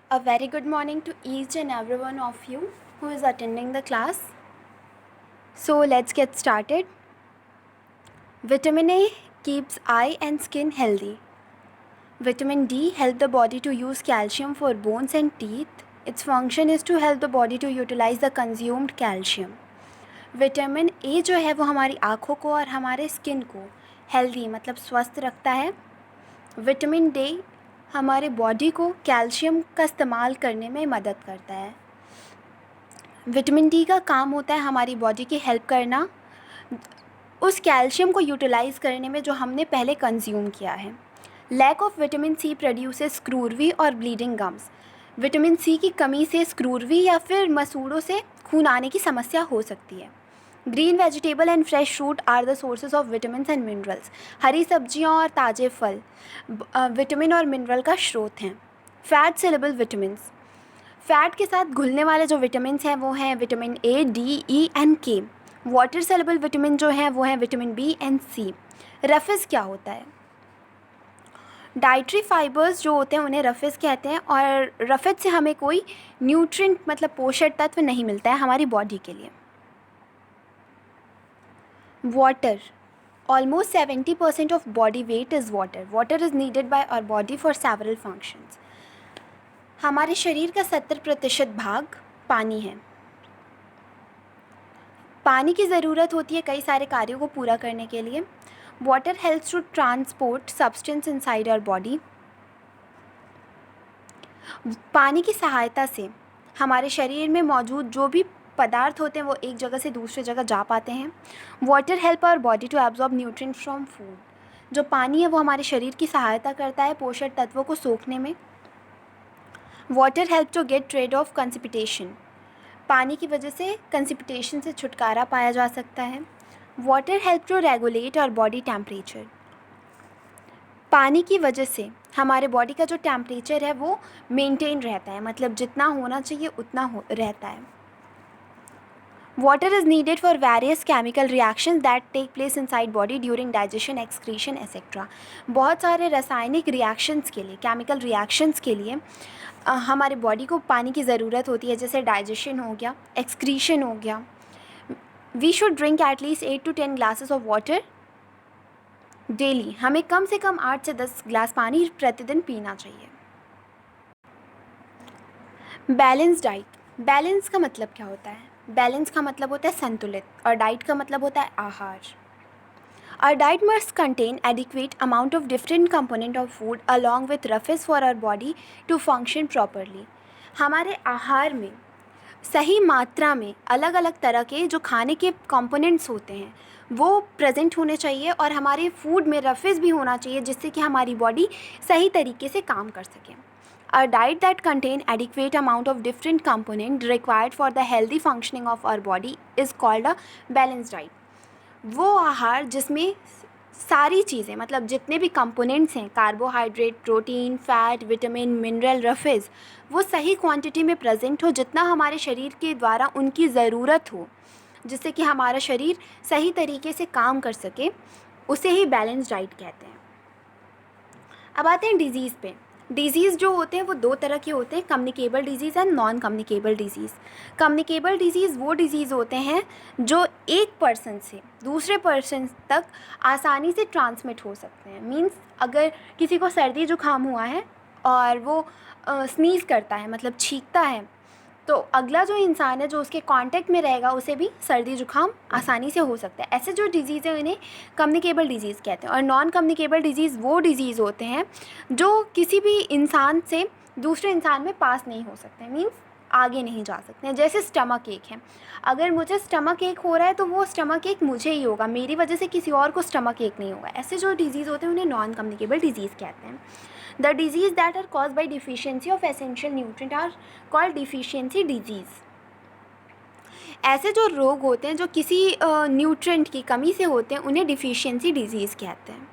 A very good morning to each and every one of you who is attending the class. So let's get started. Vitamin A keeps eye and skin healthy. Vitamin D helps the body to use calcium for bones and teeth. Its function is to help the body to utilize the consumed calcium. Vitamin A जो है वो हमारी आँखों को और हमारे skin को healthy मतलब स्वस्थ रखता है. विटामिन डी हमारे बॉडी को कैल्शियम का इस्तेमाल करने में मदद करता है. विटामिन डी का काम होता है हमारी बॉडी की हेल्प करना उस कैल्शियम को यूटिलाइज़ करने में जो हमने पहले कंज्यूम किया है. Lack of vitamin C produces scurvy और ब्लीडिंग गम्स. विटामिन सी की कमी से स्क्रूरवी या फिर मसूड़ों से खून आने की समस्या हो सकती है. Green vegetable and fresh fruit are the sources of vitamin and minerals. हरी सब्जियां और ताज़े फल विटामिन और मिनरल का स्रोत हैं. Fat saleable vitamin. फैट के साथ घुलने वाले जो विटामिन हैं वो हैं vitamin A, D, E and K. Water soluble vitamin जो हैं वो हैं vitamin B and C. Roughage क्या होता है? डाइट्री फाइबर्स जो होते हैं उन्हें रफेज कहते हैं और रफेज से हमें कोई न्यूट्रिएंट मतलब पोषक तत्व नहीं मिलता है हमारी बॉडी के लिए. Water. Almost 70% of body weight is water. Water is needed by our body for several functions. हमारे शरीर का 70% भाग पानी है. पानी की ज़रूरत होती है कई सारे कार्यों को पूरा करने के लिए. Water helps to transport substance inside our body. पानी की सहायता से हमारे शरीर में मौजूद जो भी पदार्थ होते हैं वो एक जगह से दूसरी जगह जा पाते हैं. Water help our body to absorb nutrient from food. जो पानी है वो हमारे शरीर की सहायता करता है पोषक तत्वों को सोखने में. Water help to get rid of constipation. पानी की वजह से कंस्टिपेशन से छुटकारा पाया जा सकता है. Water help to regulate our body temperature. पानी की वजह से हमारे बॉडी का जो टेम्परेचर है वो मेंटेन रहता है मतलब जितना होना चाहिए उतना रहता है. Water is needed for various chemical reactions that take place inside body during digestion, excretion, etc. बहुत सारे रासायनिक रिएक्शंस के लिए केमिकल रिएक्शंस के लिए हमारे बॉडी को पानी की ज़रूरत होती है. जैसे डाइजेशन हो गया, एक्सक्रीशन हो गया. We should drink at least 8 to 10 glasses of water daily. हमें कम से कम 8 से 10 ग्लास पानी प्रतिदिन पीना चाहिए. Balance diet. बैलेंस का मतलब क्या होता है? बैलेंस का मतलब होता है संतुलित और डाइट का मतलब होता है आहार. Our diet must contain adequate amount of different component of food along with refuge for our body to function properly. हमारे आहार में सही मात्रा में अलग अलग तरह के जो खाने के कंपोनेंट्स होते हैं वो प्रेजेंट होने चाहिए और हमारे फूड में रफेज भी होना चाहिए जिससे कि हमारी बॉडी सही तरीके से काम कर सके. A diet that contain adequate amount of different component required for the healthy functioning of our body is called a balanced diet. वो आहार जिसमें सारी चीज़ें मतलब जितने भी कंपोनेंट्स हैं carbohydrate, protein, fat, vitamin, mineral, roughage वो सही क्वांटिटी में प्रेजेंट हो जितना हमारे शरीर के द्वारा उनकी ज़रूरत हो जिससे कि हमारा शरीर सही तरीके से काम कर सके उसे ही बैलेंस डाइट कहते हैं. अब आते हैं डिज़ीज़ पे. डिज़ीज़ जो होते हैं वो दो तरह के होते हैं, communicable disease and non communicable disease. Communicable disease वो डिज़ीज़ होते हैं जो एक पर्सन से दूसरे पर्सन तक आसानी से ट्रांसमिट हो सकते हैं. मींस अगर किसी को सर्दी जुकाम हुआ है और वो स्नीज़ करता है मतलब छींकता है तो अगला जो इंसान है जो उसके कांटेक्ट में रहेगा उसे भी सर्दी जुकाम आसानी से हो सकता है. ऐसे जो डिज़ीज़ है उन्हें कम्युनिकेबल डिज़ीज़ कहते हैं. और नॉन कम्युनिकेबल डिज़ीज़ वो डिज़ीज़ होते हैं जो किसी भी इंसान से दूसरे इंसान में पास नहीं हो सकते. मींस आगे नहीं जा सकते हैं. जैसे स्टमक एक है, अगर मुझे स्टमक एक हो रहा है तो वो स्टमक एक मुझे ही होगा, मेरी वजह से किसी और को स्टमक एक नहीं होगा. ऐसे जो डिज़ीज़ होते हैं उन्हें नॉन कम्युनिकेबल डिज़ीज़ कहते हैं. The disease that are caused by deficiency of essential nutrient are called deficiency disease. ऐसे जो रोग होते हैं जो किसी न्यूट्रिएंट की कमी से होते हैं उन्हें डिफिशियंसी डिजीज़ कहते हैं.